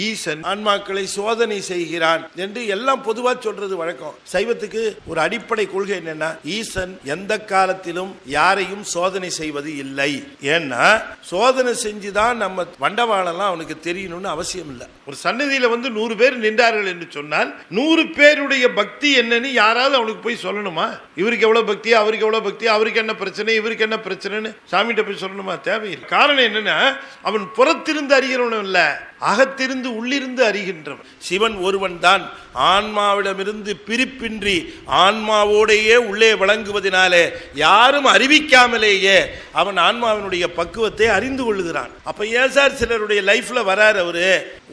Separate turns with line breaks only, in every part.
ஈசன் ஆன்மாக்களை சோதனை செய்கிறான் என்று எல்லாம் பொதுவா சொல்றது வழக்கம். சைவத்துக்கு ஒரு அடிப்படை கொள்கை என்னன்னா, ஈசன் எந்த காலத்திலும் யாரையும் சோதனை செய்வது இல்லை. ஏன்னா சோதனை செஞ்சுதான் நம்ம வண்டவாளெல்லாம் அவனுக்கு தெரியணும்னு அவசியம் இல்லை. ஒரு சன்னதியில 100 பேர் நின்றார்கள் என்று சொன்னால் 100 பேருடைய பக்தி என்னன்னு யாராவது அவனுக்கு போய் சொல்லணுமா? இவருக்கு எவ்வளவு பக்தி, அவருக்கு எவ்வளவு பக்தி, அவருக்கு என்ன பிரச்சனை, இவருக்கு என்ன பிரச்சனைன்னு சாமிகிட்ட போய் சொல்லணுமா? தேவையில்லை. காரணம் என்னன்னா, அவன் புறத்திருந்து அறிகிறவனும் இல்ல, அகத்திருந்து உள்ளிருந்து அறிகின்றவன். சிவன் ஒருவன் தான் ஆன்மாவிடமிருந்து பிரிப்பின்றி ஆன்மாவோடையே உள்ளே விளங்குவதனாலே யாரும் அறிவிக்காமலேயே அவன் ஆன்மாவினுடைய பக்குவத்தை அறிந்து கொள்ளுகிறான். அப்ப ஏன் சார் சிலருடைய லைஃப்ல வராரு, அவரு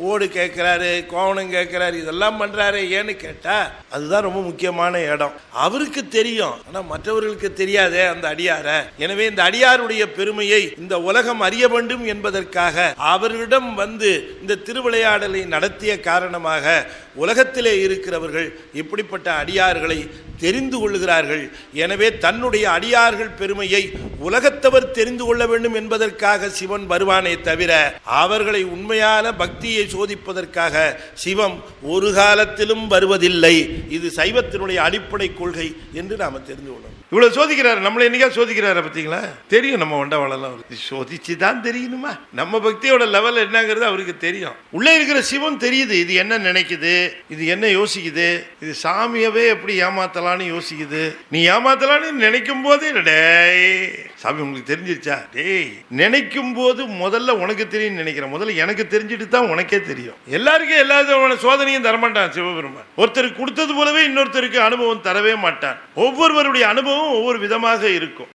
ஓடு கேட்கிறாரு, கோவணம் கேட்கிறாரு, இதெல்லாம் பண்றாரு ஏன்னு கேட்டா அதுதான் ரொம்ப முக்கியமான இடம். அவருக்கு தெரியும், ஆனா மற்றவர்களுக்கு தெரியாதே அந்த அடியார. எனவே இந்த அடியாருடைய பெருமையை இந்த உலகம் அறிய வேண்டும் என்பதற்காக அவரிடம் வந்து இந்த திருவிளையாடலை நடத்திய காரணமாக உலகத்திலே இருக்கிறவர்கள் இப்படிப்பட்ட அடியார்களை தெரிந்து கொள்ளுகிறார்கள். எனவே தன்னுடைய அடியார்கள் பெருமையை உலகத்தவர் தெரிந்து கொள்ள வேண்டும் என்பதற்காக சிவன் வருவானே தவிர அவர்களை உண்மையான பக்தியை சோதிப்பதற்காக சிவம் ஒரு காலத்திலும் வருவதில்லை. இது சைவத்தினுடைய அடிப்படை கொள்கை என்று நாம தெரிந்து கொள்ளணும். இவ்வளவு சோதிக்கிறாரு, நம்மளை என்னைக்கா சோதிக்கிறாரு பார்த்தீங்களா? தெரியும், நம்ம வண்டவாளெல்லாம் சோதிச்சு தான் தெரியணுமா? நம்ம பக்தியோட லெவல் என்னங்கிறது அவருக்கு தெரியும். உள்ளே இருக்கிற சிவம் தெரியுது, இது என்ன நினைக்குது, இது என்ன யோசிக்குது, இது சாமியவே எப்படி ஏமாத்தலான்னு யோசிக்குது. நீ ஏமாத்தலான்னு நினைக்கும் போதே சாமி உங்களுக்கு தெரிஞ்சிருச்சா? டேய், நினைக்கும் போது முதல்ல உனக்கு தெரியும் நினைக்கிறேன், முதல்ல எனக்கு தெரிஞ்சுட்டு தான் உனக்கே தெரியும். எல்லாருக்கும் எல்லா சோதனையும் தரமாட்டான் சிவபெருமான். ஒருத்தருக்கு கொடுத்தது போலவே இன்னொருத்தருக்கு அனுபவம் தரவே மாட்டான். ஒவ்வொருவருடைய அனுபவம் ஒவ்வொரு விதமாக இருக்கும்.